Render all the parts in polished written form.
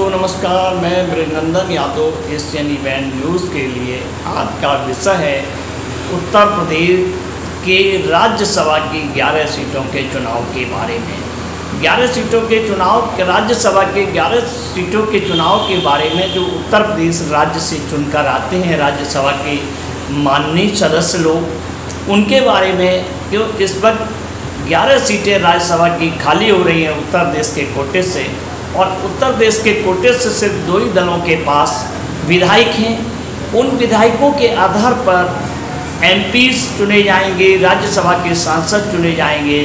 नमस्कार, मैं मृगनंदन Yadav Asian event news के लिए। आज का विषय है उत्तर प्रदेश के राज्यसभा की 11 सीटों के चुनाव के बारे में। 11 सीटों के चुनाव, राज्यसभा के 11 सीटों के चुनाव के बारे में जो उत्तर प्रदेश राज्य से चुनकर आते हैं राज्यसभा के माननीय सदस्य लोग, उनके बारे में। जो इस वक्त 11 सीटें राज्यसभा की खाली हो रही हैं उत्तर प्रदेश के कोटे से, और उत्तर प्रदेश के कोटे से सिर्फ 2 ही दलों के पास विधायक हैं। उन विधायकों के आधार पर एमपीज चुने जाएंगे, राज्यसभा के सांसद चुने जाएंगे।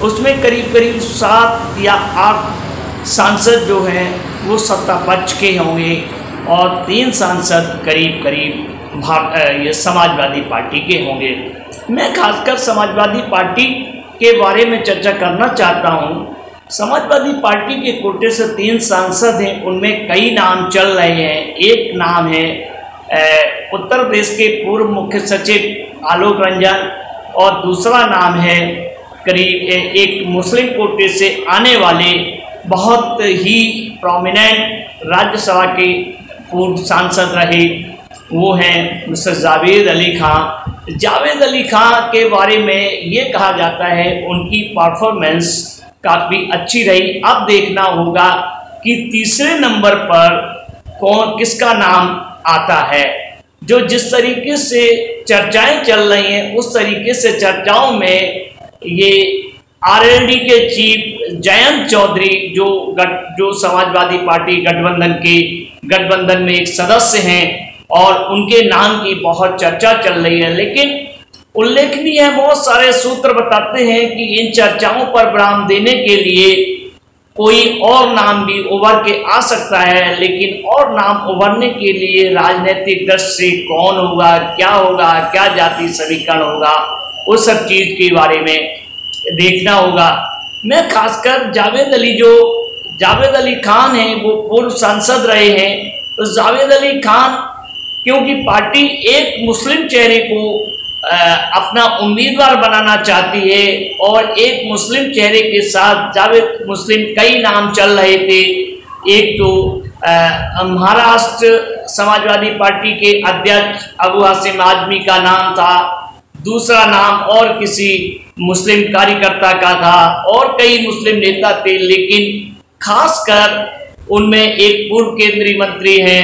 उसमें करीब 7 या 8 सांसद जो हैं वो सत्ता पक्ष के होंगे और 3 सांसद करीब ये समाजवादी पार्टी के होंगे। मैं खासकर समाजवादी पार्टी के बारे में चर्चा करना चाहता हूँ। समाजवादी पार्टी के कोटे से 3 सांसद हैं, उनमें कई नाम चल रहे हैं। एक नाम है उत्तर प्रदेश के पूर्व मुख्य सचिव आलोक रंजन, और दूसरा नाम है एक मुस्लिम कोटे से आने वाले बहुत ही प्रोमिनेंट राज्यसभा के पूर्व सांसद रहे, वो हैं मिस्टर जावेद अली खान। जावेद अली खान के बारे में ये कहा जाता है उनकी परफॉर्मेंस काफ़ी अच्छी रही। अब देखना होगा कि तीसरे नंबर पर किसका नाम आता है। जो जिस तरीके से चर्चाएं चल रही हैं उस तरीके से चर्चाओं में ये आरएलडी के चीफ जयंत चौधरी जो समाजवादी पार्टी गठबंधन में एक सदस्य हैं, और उनके नाम की बहुत चर्चा चल रही है। लेकिन उल्लेखनीय है, बहुत सारे सूत्र बताते हैं कि इन चर्चाओं पर विराम देने के लिए कोई और नाम भी उभर के आ सकता है। लेकिन और नाम उभरने के लिए राजनीतिक दृष्टि से कौन होगा, क्या जाति समीकरण होगा, उस सब चीज़ के बारे में देखना होगा। मैं खासकर जावेद अली खान हैं, वो पूर्व सांसद रहे हैं। तो जावेद अली खान, क्योंकि पार्टी एक मुस्लिम चेहरे को अपना उम्मीदवार बनाना चाहती है, और एक मुस्लिम चेहरे के साथ कई नाम चल रहे थे। एक तो महाराष्ट्र समाजवादी पार्टी के अध्यक्ष अबू हाशिम आजमी का नाम था, दूसरा नाम और किसी मुस्लिम कार्यकर्ता का था, और कई मुस्लिम नेता थे। लेकिन खासकर उनमें एक पूर्व केंद्रीय मंत्री हैं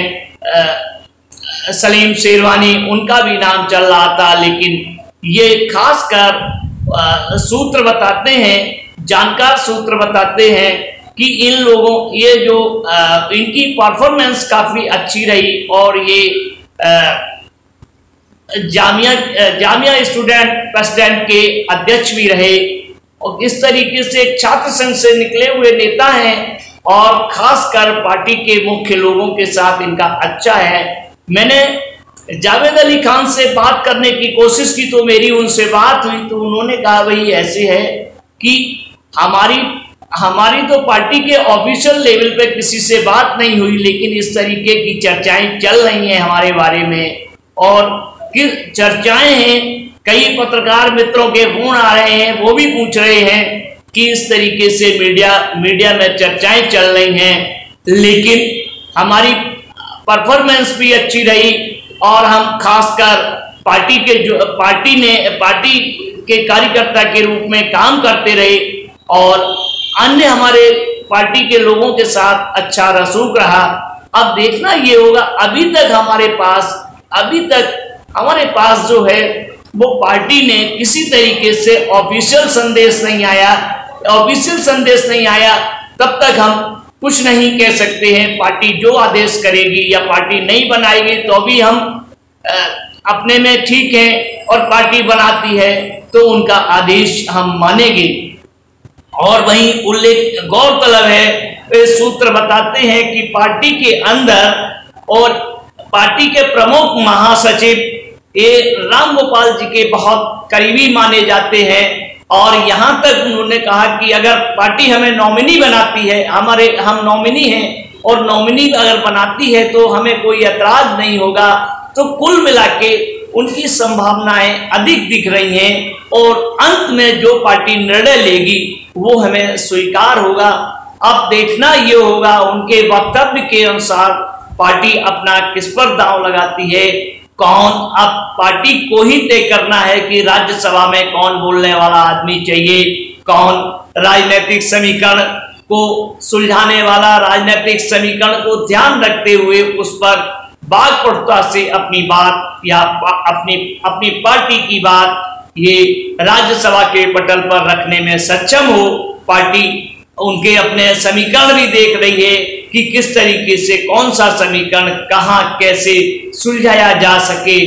सलीम शेरवानी, उनका भी नाम चल रहा था। लेकिन ये खासकर सूत्र बताते हैं, जानकार सूत्र बताते हैं कि इन लोगों इनकी परफॉर्मेंस काफ़ी अच्छी रही, और ये जामिया स्टूडेंट प्रेसिडेंट के अध्यक्ष भी रहे, और इस तरीके से एक छात्र संघ से निकले हुए नेता हैं, और खासकर पार्टी के मुख्य लोगों के साथ इनका अच्छा है। मैंने जावेद अली खान से बात करने की कोशिश की, तो मेरी उनसे बात हुई तो उन्होंने कहा भाई ऐसे है कि हमारी तो पार्टी के ऑफिशियल लेवल पे किसी से बात नहीं हुई, लेकिन इस तरीके की चर्चाएं चल रही हैं हमारे बारे में। और किस चर्चाएं हैं, कई पत्रकार मित्रों के फोन आ रहे हैं, वो भी पूछ रहे हैं कि इस तरीके से मीडिया में चर्चाएं चल रही हैं, लेकिन हमारी परफॉर्मेंस भी अच्छी रही, और हम खासकर पार्टी के कार्यकर्ता के रूप में काम करते रहे, और अन्य हमारे पार्टी के लोगों के साथ अच्छा रसूख रहा। अब देखना ये होगा, अभी तक हमारे पास जो है वो पार्टी ने किसी तरीके से ऑफिशियल संदेश नहीं आया, तब तक हम कुछ नहीं कह सकते हैं। पार्टी जो आदेश करेगी या पार्टी नहीं बनाएगी तो भी हम अपने में ठीक हैं, और पार्टी बनाती है तो उनका आदेश हम मानेंगे। और वहीं गौरतलब है, सूत्र बताते हैं कि पार्टी के अंदर और पार्टी के प्रमुख महासचिव राम गोपाल जी के बहुत करीबी माने जाते हैं, और यहाँ तक उन्होंने कहा कि अगर पार्टी हमें नॉमिनी बनाती है, हम नॉमिनी हैं, और नॉमिनी अगर बनाती है तो हमें कोई ऐतराज नहीं होगा। तो कुल मिला के उनकी संभावनाएं अधिक दिख रही हैं, और अंत में जो पार्टी निर्णय लेगी वो हमें स्वीकार होगा। अब देखना ये होगा उनके वक्तव्य के अनुसार पार्टी अपना किस पर दांव लगाती है। कौन, अब पार्टी को ही तय करना है कि राज्यसभा में कौन बोलने वाला आदमी चाहिए, कौन राजनीतिक समीकरण को सुलझाने वाला, राजनीतिक समीकरण को ध्यान रखते हुए उस पर वाक्पटुता से अपनी बात या अपनी पार्टी की बात ये राज्यसभा के पटल पर रखने में सक्षम हो। पार्टी उनके अपने समीकरण भी देख रही है कि किस तरीके से कौन सा समीकरण कहां कैसे सुलझाया जा सके।